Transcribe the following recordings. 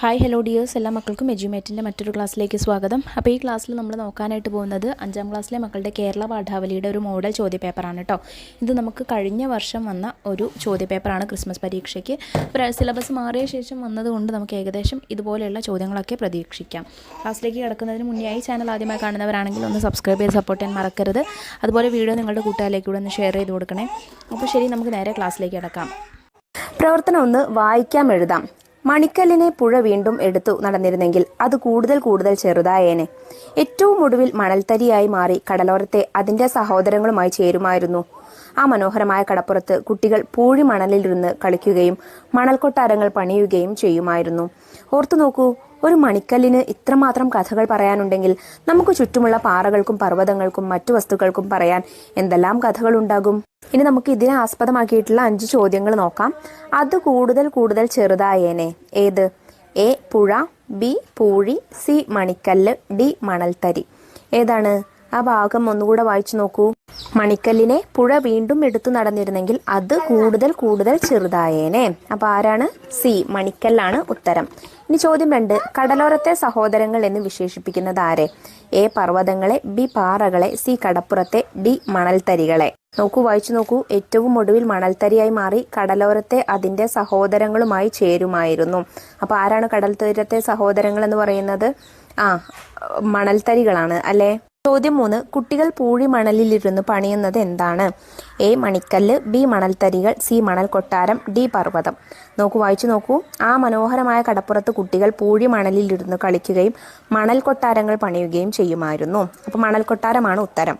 Hi hello dears, എല്ലാ മക്കൾക്കും എജ്യുമേറ്റിൻ്റെ മറ്റൊരു ക്ലാസ്സിലേക്ക് സ്വാഗതം. അപ്പോൾ ഈ ക്ലാസ്സിൽ നമ്മൾ നോക്കാനായിട്ട് പോകുന്നത് 5ാം ക്ലാസ്സിലെ മക്കളുടെ കേരള പാഠാവലിയുടെ ഒരു മോഡൽ ചോദ്യപേപ്പറാണ് കേട്ടോ. ഇത് നമുക്ക് കഴിഞ്ഞ വർഷം വന്ന ഒരു ചോദ്യപേപ്പറാണ് ക്രിസ്മസ് പരീക്ഷയ്ക്ക്. സിലബസ് മാറിയ ശേഷം വന്നതുകൊണ്ട് നമുക്ക് ഏകദേശം ഇതുപോലെയുള്ള ചോദ്യങ്ങളൊക്കെ പ്രതീക്ഷിക്കാം. ക്ലാസ്സിലേക്ക് കിടക്കുന്നതിന് മുന്നേയായി ചാനൽ ആദ്യമായി കാണുന്നവരാണെങ്കിൽ ഒന്ന് സബ്സ്ക്രൈബ് ചെയ്ത് സപ്പോർട്ട് ചെയ്യാൻ മറക്കരുത്. അതുപോലെ വീഡിയോ നിങ്ങളുടെ കൂട്ടുകാരിലേക്ക് കൂടെ ഒന്ന് ഷെയർ ചെയ്ത് കൊടുക്കണേ. അപ്പോൾ ശരി, നമുക്ക് നേരെ ക്ലാസ്സിലേക്ക് കിടക്കാം. പ്രവർത്തനം 1, വായിക്കാം എഴുതാം. മണിക്കല്ലിനെ പുഴ വീണ്ടും എടുത്തു നടന്നിരുന്നെങ്കിൽ അത് കൂടുതൽ ചെറുതായേനെ. ഏറ്റവും ഒടുവിൽ മണൽത്തരിയായി മാറി കടലോരത്തെ അതിന്റെ സഹോദരങ്ങളുമായി ചേരുമായിരുന്നു. ആ മനോഹരമായ കടപ്പുറത്ത് കുട്ടികൾ പൂഴി മണലിലിരുന്ന് കളിക്കുകയും മണൽക്കൊട്ടാരങ്ങൾ പണിയുകയും ചെയ്യുമായിരുന്നു. ഓർത്തു നോക്കൂ, ഒരു മണിക്കല്ലിന് ഇത്രമാത്രം കഥകൾ പറയാനുണ്ടെങ്കിൽ നമുക്ക് ചുറ്റുമുള്ള പാറകൾക്കും പർവ്വതങ്ങൾക്കും മറ്റു വസ്തുക്കൾക്കും പറയാൻ എന്തെല്ലാം കഥകൾ ഉണ്ടാകും. ഇനി നമുക്ക് ഇതിനെ ആസ്പദമാക്കിയിട്ടുള്ള 5 ചോദ്യങ്ങൾ നോക്കാം. അത് കൂടുതൽ ചെറുതായേനെ. ഏത്? എ പുഴ, ബി പൂഴി, സി മണിക്കല്ല്, ഡി മണൽത്തരി. ഏതാണ്? ആ ഭാഗം ഒന്നുകൂടെ വായിച്ചു നോക്കൂ. മണിക്കല്ലിനെ പുഴ വീണ്ടും എടുത്തു നടന്നിരുന്നെങ്കിൽ അത് കൂടുതൽ ചെറുതായേനെ. അപ്പൊ ആരാണ്? സി മണിക്കല്ലാണ് ഉത്തരം. ഇനി ചോദ്യം 2, കടലോരത്തെ സഹോദരങ്ങൾ എന്ന് വിശേഷിപ്പിക്കുന്നത് ആരെ? എ പർവ്വതങ്ങളെ, ബി പാറകളെ, സി കടപ്പുറത്തെ, ഡി മണൽത്തരികളെ. നോക്കൂ, വായിച്ചു നോക്കൂ. ഏറ്റവും ഒടുവിൽ മണൽത്തരിയായി മാറി കടലോരത്തെ അതിന്റെ സഹോദരങ്ങളുമായി ചേരുമായിരുന്നു. അപ്പൊ ആരാണ് കടൽ തീരത്തെ സഹോദരങ്ങൾ എന്ന് പറയുന്നത്? മണൽത്തരികളാണ് അല്ലെ. ചോദ്യം 3, കുട്ടികൾ പൂഴി മണലിലിരുന്ന് പണിയുന്നത് എന്താണ്? എ മണിക്കല്ല്, ബി മണൽത്തരികൾ, സി മണൽ കൊട്ടാരം, ഡി പർവ്വതം. നോക്കൂ, വായിച്ചു നോക്കൂ. ആ മനോഹരമായ കടപ്പുറത്ത് കുട്ടികൾ പൂഴി മണലിലിരുന്ന് കളിക്കുകയും മണൽ കൊട്ടാരങ്ങൾ പണിയുകയും ചെയ്യുമായിരുന്നു. അപ്പൊ മണൽ കൊട്ടാരമാണ് ഉത്തരം.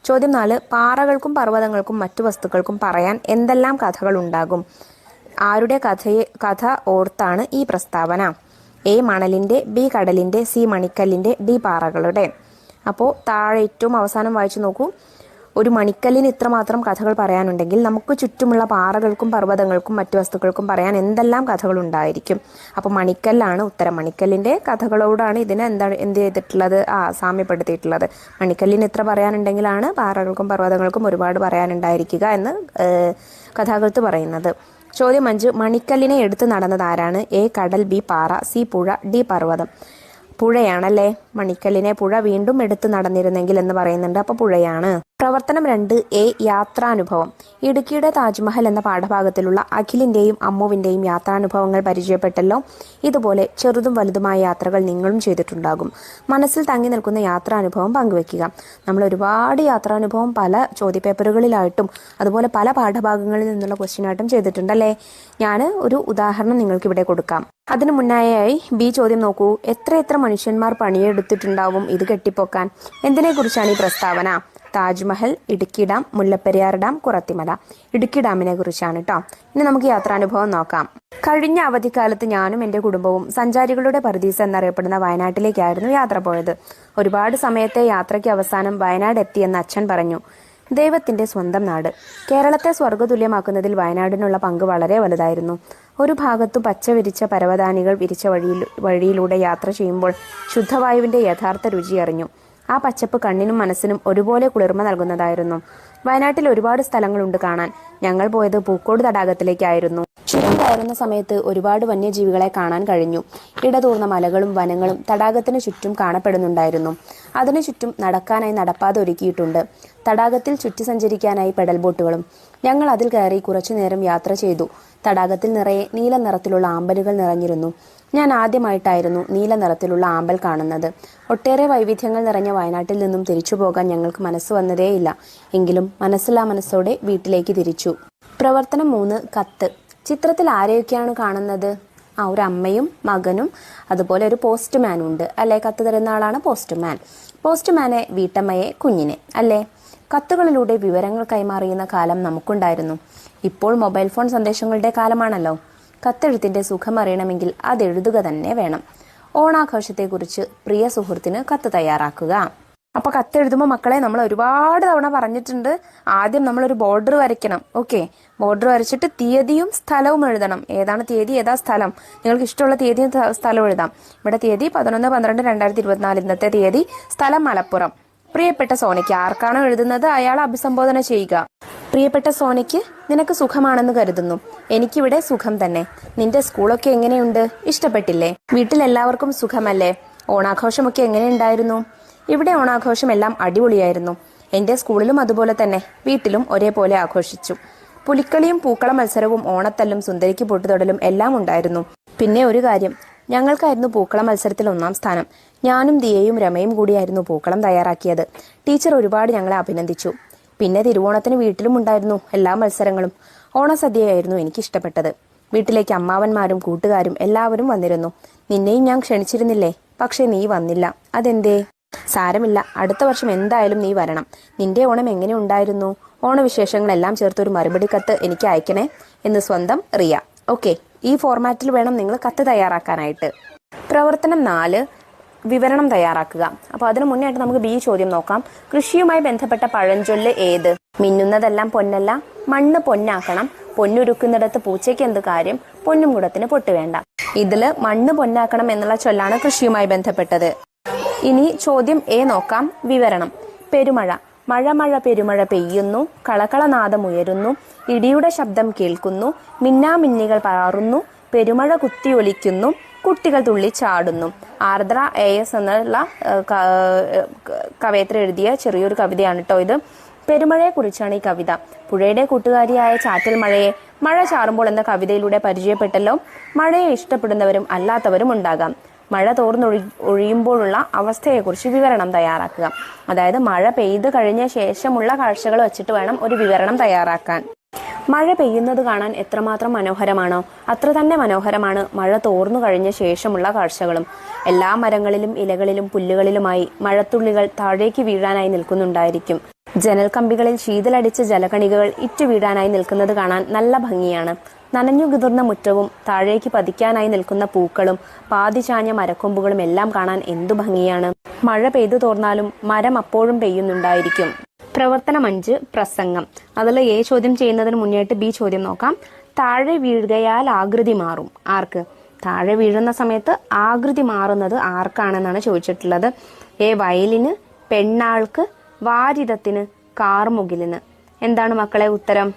ചോദ്യം 4, പാറകൾക്കും പർവ്വതങ്ങൾക്കും മറ്റു വസ്തുക്കൾക്കും പറയാൻ എന്തെല്ലാം കഥകൾ ഉണ്ടാകും? ആരുടെ കഥ ഓർത്താണ് ഈ പ്രസ്താവന? എ മണലിന്റെ, ബി കടലിന്റെ, സി മണിക്കല്ലിന്റെ, ഡി പാറകളുടെ. അപ്പോൾ താഴെ ഏറ്റവും അവസാനം വായിച്ചു നോക്കൂ. ഒരു മണിക്കല്ലിന് ഇത്രമാത്രം കഥകൾ പറയാനുണ്ടെങ്കിൽ നമുക്ക് ചുറ്റുമുള്ള പാറകൾക്കും പർവ്വതങ്ങൾക്കും മറ്റു വസ്തുക്കൾക്കും പറയാൻ എന്തെല്ലാം കഥകൾ ഉണ്ടായിരിക്കും? അപ്പോൾ മണിക്കല്ലാണ് ഉത്തരം. മണിക്കല്ലിന്റെ കഥകളോടാണ് ഇതിനെ എന്ത് ചെയ്തിട്ടുള്ളത്? സാമ്യപ്പെടുത്തിയിട്ടുള്ളത്. മണിക്കല്ലിന് ഇത്ര പറയാനുണ്ടെങ്കിലാണ് പാറകൾക്കും പർവ്വതങ്ങൾക്കും ഒരുപാട് പറയാനുണ്ടായിരിക്കുക എന്ന് കഥാകൃത്ത് പറയുന്നത്. ചോദ്യം 5, മണിക്കല്ലിനെ എടുത്ത് നടന്നത് ആരാണ്? എ കടൽ, ബി പാറ, സി പുഴ, ഡി പർവ്വതം. പുഴയാണല്ലേ. മണിക്കല്ലിനെ പുഴ വീണ്ടും എടുത്തു നടന്നിരുന്നെങ്കിൽ എന്ന് പറയുന്നുണ്ട്. അപ്പൊ പുഴയാണ്. പ്രവർത്തനം 2, എ യാത്രാനുഭവം. ഇടുക്കിയുടെ താജ്മഹൽ എന്ന പാഠഭാഗത്തിലുള്ള അഖിലിന്റെയും അമ്മുവിന്റെയും യാത്രാനുഭവങ്ങൾ പരിചയപ്പെട്ടല്ലോ. ഇതുപോലെ ചെറുതും വലുതുമായ യാത്രകൾ നിങ്ങളും ചെയ്തിട്ടുണ്ടാകും. മനസ്സിൽ തങ്ങി നിൽക്കുന്ന യാത്രാനുഭവം പങ്കുവെക്കുക. നമ്മൾ ഒരുപാട് യാത്രാനുഭവം പല ചോദ്യപേപ്പറുകളിലായിട്ടും അതുപോലെ പല പാഠഭാഗങ്ങളിൽ നിന്നുള്ള ക്വസ്റ്റ്യനായിട്ടും ചെയ്തിട്ടുണ്ടല്ലേ. ഞാൻ ഒരു ഉദാഹരണം നിങ്ങൾക്ക് ഇവിടെ കൊടുക്കാം. അതിനു മുന്നായി ബി ചോദ്യം നോക്കൂ. എത്ര മനുഷ്യന്മാർ പണിയെടുത്തിട്ടുണ്ടാവും ഇത് കെട്ടിപ്പൊക്കാൻ? എന്തിനെ കുറിച്ചാണ് ഈ പ്രസ്താവന? Taj Mahal, Idukki dam, Mullaperiyar dam, Kurathimala. ഇടുക്കി ഡാമിനെ കുറിച്ചാണ് കേട്ടോ. ഇനി നമുക്ക് യാത്രാനുഭവം നോക്കാം. കഴിഞ്ഞ അവധിക്കാലത്ത് ഞാനും എൻ്റെ കുടുംബവും സഞ്ചാരികളുടെ പറുദീസ എന്നറിയപ്പെടുന്ന വയനാട്ടിലേക്കായിരുന്നു യാത്ര പോയത്. ഒരുപാട് സമയത്തെ യാത്രയ്ക്ക് അവസാനം വയനാട് എത്തിയെന്ന് അച്ഛൻ പറഞ്ഞു. ദൈവത്തിന്റെ സ്വന്തം നാട്. കേരളത്തെ സ്വർഗതുല്യമാക്കുന്നതിൽ വയനാടിനുള്ള പങ്ക് വളരെ വലുതായിരുന്നു. ഒരു ഭാഗത്തു പച്ച വിരിച്ച പരവതാനികൾ വിരിച്ച വഴിയിലൂടെ യാത്ര ചെയ്യുമ്പോൾ ശുദ്ധവായുവിന്റെ യഥാർത്ഥ രുചി അറിഞ്ഞു. ആ പച്ചപ്പ് കണ്ണിനും മനസ്സിനും ഒരുപോലെ കുളിർമ നൽകുന്നതായിരുന്നു. വയനാട്ടിൽ ഒരുപാട് സ്ഥലങ്ങളുണ്ട് കാണാൻ. ഞങ്ങൾ പോയത് പൂക്കോട് തടാകത്തിലേക്കായിരുന്നു. ചുരം കയറുന്ന സമയത്ത് ഒരുപാട് വന്യജീവികളെ കാണാൻ കഴിഞ്ഞു. ഇടതൂർന്ന മലകളും വനങ്ങളും തടാകത്തിന് ചുറ്റും കാണപ്പെടുന്നുണ്ടായിരുന്നു. അതിനു ചുറ്റും നടക്കാനായി നടപ്പാത ഒരുക്കിയിട്ടുണ്ട്. തടാകത്തിൽ ചുറ്റി സഞ്ചരിക്കാനായി പെഡൽ ബോട്ടുകളും. ഞങ്ങൾ അതിൽ കയറി കുറച്ചു നേരം യാത്ര ചെയ്തു. തടാകത്തിൽ നിറയെ നീല നിറത്തിലുള്ള ആമ്പലുകൾ നിറഞ്ഞിരുന്നു. ഞാൻ ആദ്യമായിട്ടായിരുന്നു നീല നിറത്തിലുള്ള ആമ്പൽ കാണുന്നത്. ഒട്ടേറെ വൈവിധ്യങ്ങൾ നിറഞ്ഞ വയനാട്ടിൽ നിന്നും തിരിച്ചു പോകാൻ ഞങ്ങൾക്ക് മനസ്സ് വന്നതേയില്ല. എങ്കിലും മനസ്സില്ലാ മനസ്സോടെ വീട്ടിലേക്ക് തിരിച്ചു. പ്രവർത്തനം 3, കത്ത്. ചിത്രത്തിൽ ആരെയൊക്കെയാണ് കാണുന്നത്? ഒരു അമ്മയും മകനും അതുപോലെ ഒരു പോസ്റ്റ്മാനും ഉണ്ട് അല്ലെ. കത്ത് തരുന്ന ആളാണ് പോസ്റ്റ്മാൻ. പോസ്റ്റ്മാനെ, വീട്ടമ്മയെ, കുഞ്ഞിനെ അല്ലേ. കത്തുകളിലൂടെ വിവരങ്ങൾ കൈമാറിയുന്ന കാലം നമുക്കുണ്ടായിരുന്നു. ഇപ്പോൾ മൊബൈൽ ഫോൺ സന്ദേശങ്ങളുടെ കാലമാണല്ലോ. കത്തെഴുത്തിന്റെ സുഖം അറിയണമെങ്കിൽ അത് എഴുതുക തന്നെ വേണം. ഓണാഘോഷത്തെക്കുറിച്ച് പ്രിയ സുഹൃത്തിന് കത്ത് തയ്യാറാക്കുക. അപ്പൊ കത്തെഴുതുമ്പോൾ മക്കളെ നമ്മൾ ഒരുപാട് തവണ പറഞ്ഞിട്ടുണ്ട്. ആദ്യം നമ്മളൊരു ബോർഡർ വരയ്ക്കണം. ഓക്കെ, ബോർഡർ വരച്ചിട്ട് തീയതിയും സ്ഥലവും എഴുതണം. ഏതാണ് തീയതി, ഏതാ സ്ഥലം? നിങ്ങൾക്ക് ഇഷ്ടമുള്ള തീയതിയും സ്ഥലവും എഴുതാം. ഇവിടെ തീയതി 11/12/2024, ഇന്നത്തെ തീയതി, സ്ഥലം മലപ്പുറം. പ്രിയപ്പെട്ട സോനയ്ക്ക് ആർക്കാണോ എഴുതുന്നത് അയാൾ അഭിസംബോധന ചെയ്യുക. പ്രിയപ്പെട്ട സോനയ്ക്ക്, നിനക്ക് സുഖമാണെന്ന് കരുതുന്നു. എനിക്കിവിടെ സുഖം തന്നെ. നിന്റെ സ്കൂളൊക്കെ എങ്ങനെയുണ്ട്? ഇഷ്ടപ്പെട്ടില്ലേ? വീട്ടിലെല്ലാവർക്കും സുഖമല്ലേ? ഓണാഘോഷമൊക്കെ എങ്ങനെയുണ്ടായിരുന്നു? ഇവിടെ ഓണാഘോഷം എല്ലാം അടിപൊളിയായിരുന്നു. എൻ്റെ സ്കൂളിലും അതുപോലെ തന്നെ. വീട്ടിലും ഒരേപോലെ ആഘോഷിച്ചു. പുലിക്കളിയും പൂക്കള മത്സരവും ഓണത്തല്ലും സുന്ദരിക്ക് പൊട്ടുതൊടലും എല്ലാം ഉണ്ടായിരുന്നു. പിന്നെ ഒരു കാര്യം, ഞങ്ങൾക്കായിരുന്നു പൂക്കള മത്സരത്തിൽ 1-ാം സ്ഥാനം. ഞാനും ദിയയും രമയും കൂടിയായിരുന്നു പൂക്കളം തയ്യാറാക്കിയത്. ടീച്ചർ ഒരുപാട് ഞങ്ങളെ അഭിനന്ദിച്ചു. പിന്നെ തിരുവോണത്തിന് വീട്ടിലും ഉണ്ടായിരുന്നു എല്ലാ മത്സരങ്ങളും. ഓണസദ്യയായിരുന്നു എനിക്കിഷ്ടപ്പെട്ടത്. വീട്ടിലേക്ക് അമ്മാവന്മാരും കൂട്ടുകാരും എല്ലാവരും വന്നിരുന്നു. നിന്നെയും ഞാൻ ക്ഷണിച്ചിരുന്നില്ലേ? പക്ഷെ നീ വന്നില്ല. അതെന്തേ? സാരമില്ല, അടുത്ത വർഷം എന്തായാലും നീ വരണം. നിന്റെ ഓണം എങ്ങനെ ഉണ്ടായിരുന്നു? ഓണവിശേഷങ്ങളെല്ലാം ചേർത്തൊരു മറുപടി കത്ത് എനിക്ക് അയക്കണേ എന്ന് സ്വന്തം റിയ. ഓക്കെ, ഈ ഫോർമാറ്റിൽ വേണം നിങ്ങൾ കത്ത് തയ്യാറാക്കാനായിട്ട്. പ്രവർത്തനം 4, വിവരണം തയ്യാറാക്കുക. അപ്പോൾ അതിനു മുന്നായിട്ട് നമുക്ക് ബി ചോദ്യം നോക്കാം. കൃഷിയുമായി ബന്ധപ്പെട്ട പഴഞ്ചൊല്ല് ഏത്? മിന്നുന്നതെല്ലാം പൊന്നല്ല, മണ്ണ് പൊന്നാക്കണം, പൊന്നുരുക്കുന്നിടത്ത് പൂച്ചയ്ക്ക് എന്ത് കാര്യം, പൊന്നും കുടത്തിന് പൊട്ട് വേണ്ട. ഇതില് മണ്ണ് പൊന്നാക്കണം എന്നുള്ള ചൊല്ലാണ് കൃഷിയുമായി ബന്ധപ്പെട്ടത്. ഇനി ചോദ്യം എ നോക്കാം. വിവരണം. പെരുമഴ. മഴ മഴ പെരുമഴ പെയ്യുന്നു, കളകളനാദമുയരുന്നു, ഇടിയുടെ ശബ്ദം കേൾക്കുന്നു, മിന്നാമിന്നികൾ പാറുന്നു, പെരുമഴ കുത്തിയൊലിക്കുന്നു, കുട്ടികൾ തുള്ളിച്ചാടുന്നു. ആർദ്ര AS എന്നുള്ള കവയത്രി എഴുതിയ ചെറിയൊരു കവിതയാണ് കേട്ടോ ഇത്. പെരുമഴയെ കുറിച്ചാണ് ഈ കവിത. പുഴയുടെ കൂട്ടുകാരിയായ ചാറ്റൽ മഴയെ മഴ ചാറുമ്പോൾ എന്ന കവിതയിലൂടെ പരിചയപ്പെട്ടല്ലോ. മഴയെ ഇഷ്ടപ്പെടുന്നവരും അല്ലാത്തവരും ഉണ്ടാകാം. മഴ ഒഴിയുമ്പോഴുള്ള അവസ്ഥയെക്കുറിച്ച് വിവരണം തയ്യാറാക്കുക. അതായത് മഴ പെയ്തു കഴിഞ്ഞ ശേഷമുള്ള കാഴ്ചകൾ വെച്ചിട്ട് വേണം ഒരു വിവരണം തയ്യാറാക്കാൻ. മഴ പെയ്യുന്നത് കാണാൻ എത്രമാത്രം മനോഹരമാണോ അത്ര തന്നെ മനോഹരമാണ് മഴ തോർന്നു കഴിഞ്ഞ ശേഷമുള്ള കാഴ്ചകളും. എല്ലാ മരങ്ങളിലും ഇലകളിലും പുല്ലുകളിലുമായി മഴത്തുള്ളികൾ താഴേക്ക് വീഴാനായി നിൽക്കുന്നുണ്ടായിരിക്കും. ജനൽ കമ്പികളിൽ ശീതലടിച്ച ജലകണികകൾ ഇറ്റു വീഴാനായി നിൽക്കുന്നത് കാണാൻ നല്ല ഭംഗിയാണ്. നനഞ്ഞു കുതിർന്ന മുറ്റവും താഴേക്ക് പതിക്കാനായി നിൽക്കുന്ന പൂക്കളും പാതിചാഞ്ഞ മരക്കൊമ്പുകളും എല്ലാം കാണാൻ എന്തു ഭംഗിയാണ്. മഴ പെയ്തു തോർന്നാലും മരം അപ്പോഴും പെയ്യുന്നുണ്ടായിരിക്കും. പ്രവർത്തനം 5, പ്രസംഗം. അതിൽ എ ചോദ്യം ചെയ്യുന്നതിന് മുന്നേറ്റ് ബി ചോദ്യം നോക്കാം. താഴെ വീഴുകയാൽ ആകൃതി മാറും. ആർക്ക്? താഴെ വീഴുന്ന സമയത്ത് ആകൃതി മാറുന്നത് ആർക്കാണെന്നാണ് ചോദിച്ചിട്ടുള്ളത്. എ വയലിന്, പെണ്ണാൾക്ക്, വാരിതത്തിന്, കാർമുകിലിന്. എന്താണ് മക്കളെ ഉത്തരം?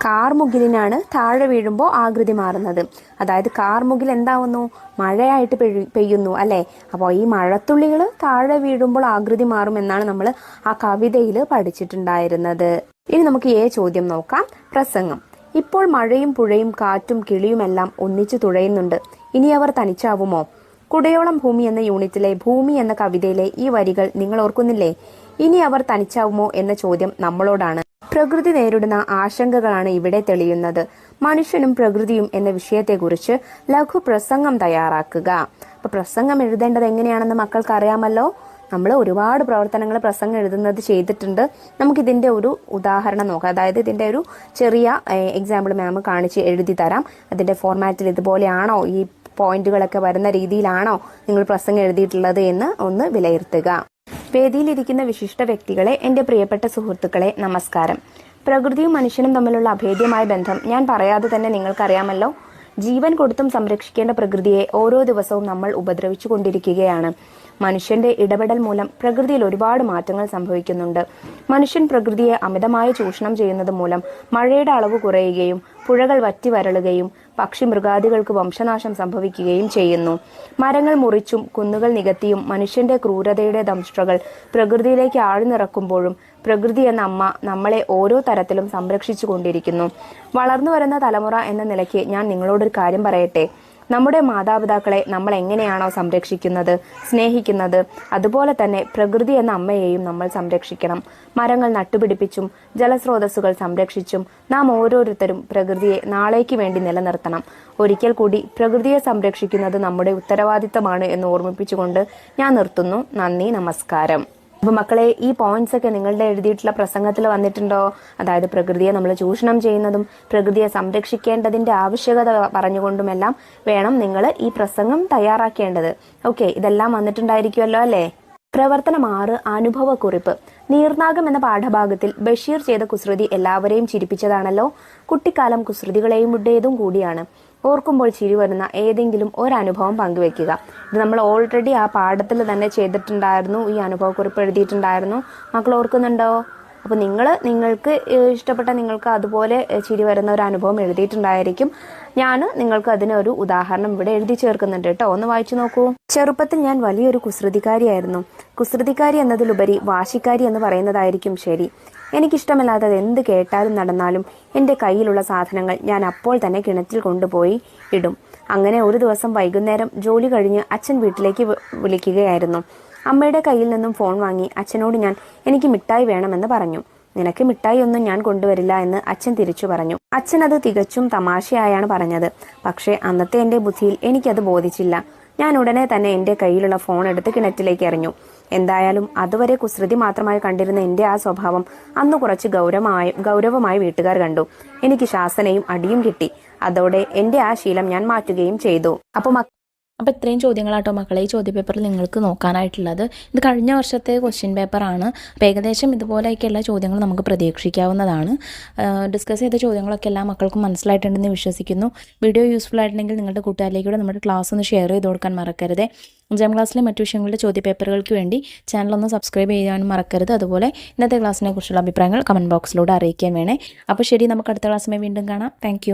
കാർമുകിലിനാണ് താഴെ വീഴുമ്പോൾ ആകൃതി മാറുന്നത്. അതായത് കാർമുകിൽ എന്താവുന്നു? മഴയായിട്ട് പെയ്യുന്നു അല്ലേ? അപ്പോൾ ഈ മഴത്തുള്ളികൾ താഴെ വീഴുമ്പോൾ ആകൃതി മാറും എന്നാണ് നമ്മൾ ആ കവിതയിൽ പഠിച്ചിട്ടുണ്ടായിരുന്നത്. ഇനി നമുക്ക് എ ചോദ്യം നോക്കാം. പ്രസംഗം. ഇപ്പോൾ മഴയും പുഴയും കാറ്റും കിളിയുമെല്ലാം ഒന്നിച്ചു തുഴയുന്നുണ്ട്. ഇനി അവർ തനിച്ചാവുമോ? കുടയോളം ഭൂമി എന്ന യൂണിറ്റിലെ ഭൂമി എന്ന കവിതയിലെ ഈ വരികൾ നിങ്ങൾ ഓർക്കുന്നില്ലേ? ഇനി അവർ തനിച്ചാവുമോ എന്ന ചോദ്യം നമ്മളോടാണ്. പ്രകൃതി നേരിടുന്ന ആശങ്കകളാണ് ഇവിടെ തെളിയുന്നത്. മനുഷ്യനും പ്രകൃതിയും എന്ന വിഷയത്തെക്കുറിച്ച് ലഘു പ്രസംഗം തയ്യാറാക്കുക. അപ്പൊ പ്രസംഗം എഴുതേണ്ടത് എങ്ങനെയാണെന്ന് മക്കൾക്ക് അറിയാമല്ലോ. നമ്മൾ ഒരുപാട് പ്രവർത്തനങ്ങൾ പ്രസംഗം എഴുതുന്നത് ചെയ്തിട്ടുണ്ട്. നമുക്കിതിന്റെ ഒരു ഉദാഹരണം നോക്കാം. അതായത് ഇതിന്റെ ഒരു ചെറിയ എക്സാമ്പിൾ മാം കാണിച്ച് എഴുതി തരാം. അതിന്റെ ഫോർമാറ്റിൽ ഇതുപോലെയാണോ, ഈ പോയിന്റുകളൊക്കെ വരുന്ന രീതിയിലാണോ നിങ്ങൾ പ്രസംഗം എഴുതിയിട്ടുള്ളത് എന്ന് ഒന്ന് വിലയിരുത്തുക. വേദിയിലിരിക്കുന്ന വിശിഷ്ട വ്യക്തികളെ, എൻ്റെ പ്രിയപ്പെട്ട സുഹൃത്തുക്കളെ, നമസ്കാരം. പ്രകൃതിയും മനുഷ്യനും തമ്മിലുള്ള അഭേദ്യമായ ബന്ധം ഞാൻ പറയാതെ തന്നെ നിങ്ങൾക്കറിയാമല്ലോ. ജീവൻ കൊടുത്തും സംരക്ഷിക്കേണ്ട പ്രകൃതിയെ ഓരോ ദിവസവും നമ്മൾ ഉപദ്രവിച്ചു കൊണ്ടിരിക്കുകയാണ്. മനുഷ്യന്റെ ഇടപെടൽ മൂലം പ്രകൃതിയിൽ ഒരുപാട് മാറ്റങ്ങൾ സംഭവിക്കുന്നുണ്ട്. മനുഷ്യൻ പ്രകൃതിയെ അമിതമായി ചൂഷണം ചെയ്യുന്നത് മൂലം മഴയുടെ അളവ് കുറയുകയും പുഴകൾ വറ്റി വരളുകയും പക്ഷി മൃഗാദികൾക്ക് വംശനാശം സംഭവിക്കുകയും ചെയ്യുന്നു. മരങ്ങൾ മുറിച്ചും കുന്നുകൾ നികത്തിയും മനുഷ്യന്റെ ക്രൂരതയുടെ ദംഷ്ട്രകൾ പ്രകൃതിയിലേക്ക് ആഴ്ന്നിറക്കുമ്പോഴും പ്രകൃതി എന്ന അമ്മ നമ്മളെ ഓരോ തരത്തിലും സംരക്ഷിച്ചു കൊണ്ടിരിക്കുന്നു. വളർന്നു വരുന്ന തലമുറ എന്ന നിലയ്ക്ക് ഞാൻ നിങ്ങളോടൊരു കാര്യം പറയട്ടെ. നമ്മുടെ മാതാപിതാക്കളെ നമ്മൾ എങ്ങനെയാണോ സംരക്ഷിക്കുന്നത്, സ്നേഹിക്കുന്നത്, അതുപോലെ തന്നെ പ്രകൃതി എന്ന അമ്മയെയും നമ്മൾ സംരക്ഷിക്കണം. മരങ്ങൾ നട്ടുപിടിപ്പിച്ചും ജലസ്രോതസ്സുകൾ സംരക്ഷിച്ചും നാം ഓരോരുത്തരും പ്രകൃതിയെ നാളേക്ക് വേണ്ടി നിലനിർത്തണം. ഒരിക്കൽ കൂടി പ്രകൃതിയെ സംരക്ഷിക്കുന്നത് നമ്മുടെ ഉത്തരവാദിത്തമാണ് എന്ന് ഓർമ്മിപ്പിച്ചുകൊണ്ട് ഞാൻ നിർത്തുന്നു. നന്ദി, നമസ്കാരം. അപ്പോൾ മക്കളെ, ഈ പോയിന്റ്സ് ഒക്കെ നിങ്ങളുടെ എഴുതിയിട്ടുള്ള പ്രസംഗത്തിൽ വന്നിട്ടുണ്ടോ? അതായത് പ്രകൃതിയെ നമ്മൾ ചൂഷണം ചെയ്യുന്നതും പ്രകൃതിയെ സംരക്ഷിക്കേണ്ടതിന്റെ ആവശ്യകത പറഞ്ഞുകൊണ്ടുമെല്ലാം വേണം നിങ്ങൾ ഈ പ്രസംഗം തയ്യാറാക്കേണ്ടത്. ഓക്കെ, ഇതെല്ലാം വന്നിട്ടുണ്ടായിരിക്കുമല്ലോ അല്ലേ? പ്രവർത്തനം 6, അനുഭവക്കുറിപ്പ്. നീർനാഗം എന്ന പാഠഭാഗത്തിൽ ബഷീർ ചെയ്ത കുസൃതി എല്ലാവരെയും ചിരിപ്പിച്ചതാണല്ലോ. കുട്ടിക്കാലം കുസൃതികളെയും കൂടിയാണ്. ഓർക്കുമ്പോൾ ചിരി വരുന്ന ഏതെങ്കിലും ഒരനുഭവം പങ്കുവെക്കുക. ഇത് നമ്മൾ ഓൾറെഡി ആ പാഠത്തിൽ തന്നെ ചെയ്തിട്ടുണ്ടായിരുന്നു. ഈ അനുഭവക്കുറിപ്പ് എഴുതിയിട്ടുണ്ടായിരുന്നു. മക്കൾ ഓർക്കുന്നുണ്ടോ? അപ്പോൾ നിങ്ങൾക്ക് ഇഷ്ടപ്പെട്ട നിങ്ങൾക്ക് അതുപോലെ ചിരി വരുന്ന ഒരു അനുഭവം എഴുതിയിട്ടുണ്ടായിരിക്കും. ഞാൻ നിങ്ങൾക്ക് അതിനൊരു ഉദാഹരണം ഇവിടെ എഴുതി ചേർക്കുന്നുണ്ട് കേട്ടോ. ഒന്ന് വായിച്ചു നോക്കൂ. ചെറുപ്പത്തിൽ ഞാൻ വലിയൊരു കുസൃതിക്കാരിയായിരുന്നു. കുസൃതിക്കാരി എന്നതിലുപരി വാശിക്കാരി എന്ന് പറയുന്നതായിരിക്കും ശരി. എനിക്കിഷ്ടമല്ലാത്തത് എന്ത് കേട്ടാലും നടന്നാലും എൻ്റെ കയ്യിലുള്ള സാധനങ്ങൾ ഞാൻ അപ്പോൾ തന്നെ കിണറ്റിൽ കൊണ്ടുപോയി ഇടും. അങ്ങനെ ഒരു ദിവസം വൈകുന്നേരം ജോലി കഴിഞ്ഞ് അച്ഛൻ വീട്ടിലേക്ക് വിളിക്കുകയായിരുന്നു. അമ്മയുടെ കയ്യിൽ നിന്നും ഫോൺ വാങ്ങി അച്ഛനോട് ഞാൻ എനിക്ക് മിഠായി വേണമെന്ന് പറഞ്ഞു. നിനക്ക് മിഠായി ഒന്നും ഞാൻ കൊണ്ടുവരില്ല എന്ന് അച്ഛൻ തിരിച്ചു പറഞ്ഞു. അച്ഛൻ അത് തികച്ചും തമാശയായാണ് പറഞ്ഞത്. പക്ഷേ അന്നത്തെ എൻ്റെ ബുദ്ധിയിൽ എനിക്കത് ബോധിച്ചില്ല. ഞാൻ ഉടനെ തന്നെ എൻ്റെ കയ്യിലുള്ള ഫോൺ എടുത്ത് കിണറ്റിലേക്ക് എറിഞ്ഞു. എന്തായാലും അതുവരെ കുസൃതി മാത്രമായി കണ്ടിരുന്ന എൻ്റെ ആ സ്വഭാവം അന്ന് കുറച്ച് ഗൗരവമായി വീട്ടുകാർ കണ്ടു. എനിക്ക് ശാസനയും അടിയും കിട്ടി. അതോടെ എൻ്റെ ആ ശീലം ഞാൻ മാറ്റുകയും ചെയ്തു. അപ്പോൾ ഇത്രയും ചോദ്യങ്ങളാട്ടോ മക്കളെ ഈ ചോദ്യപേപ്പറിൽ നിങ്ങൾക്ക് നോക്കാനായിട്ടുള്ളത്. ഇത് കഴിഞ്ഞ വർഷത്തെ ക്വസ്റ്റ്യൻ പേപ്പറാണ്. അപ്പോൾ ഏകദേശം ഇതുപോലെയൊക്കെയുള്ള ചോദ്യങ്ങൾ നമുക്ക് പ്രതീക്ഷിക്കാവുന്നതാണ്. ഡിസ്കസ് ചെയ്ത ചോദ്യങ്ങളൊക്കെ എല്ലാ മക്കൾക്കും മനസ്സിലായിട്ടുണ്ടെന്ന് വിശ്വസിക്കുന്നു. വീഡിയോ യൂസ്ഫുൾ ആയിട്ടുണ്ടെങ്കിൽ നിങ്ങളുടെ കൂട്ടുകാരിലേക്കൂടെ നമ്മുടെ ക്ലാസ് ഒന്ന് ഷെയർ ചെയ്ത് കൊടുക്കാൻ മറക്കരുത്. 5ാം ക്ലാസ്സിലെ മറ്റു വിഷയങ്ങളുടെ ചോദ്യപേപ്പറുകൾക്ക് വേണ്ടി ചാനലൊന്ന് സബ്സ്ക്രൈബ് ചെയ്യാനും മറക്കരുത്. അതുപോലെ ഇന്നത്തെ ക്ലാസ്സിനെ കുറിച്ചുള്ള അഭിപ്രായങ്ങൾ കമൻറ്റ് ബോക്സിലൂടെ അറിയിക്കാൻ വേണേ. അപ്പോൾ ശരി, നമുക്ക് അടുത്ത ക്ലാസ്സുമായി വീണ്ടും കാണാം. താങ്ക്